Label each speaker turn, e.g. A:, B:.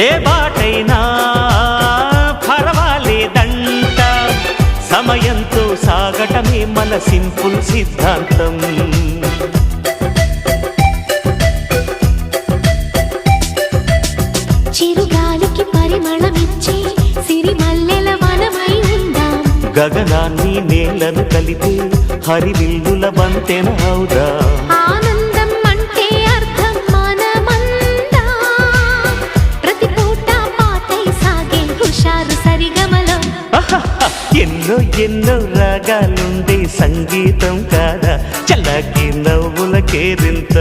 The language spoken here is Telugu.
A: ఏ బాటైనా పర్వాలేదంట, సమయంతో సాగటమే మన సింపుల్ సిద్ధాంతం.
B: చిరుగాలికి పరిమళమిచ్చే సిరిమల్లెల వనమై ఉందాం,
A: గగనాన్ని నేలను కలిపే హరివిల్లుల వంతెన అవుదాం.
B: ఆనందం అంటే అర్థం మనమందా, ప్రతి పూట పాతై సాగే హుషారు సరిగమలో.
A: ఎన్నో ఎన్నో రాగాలుండే సంగీతం కాదా, చల్లకి నవ్వుల కేరింత.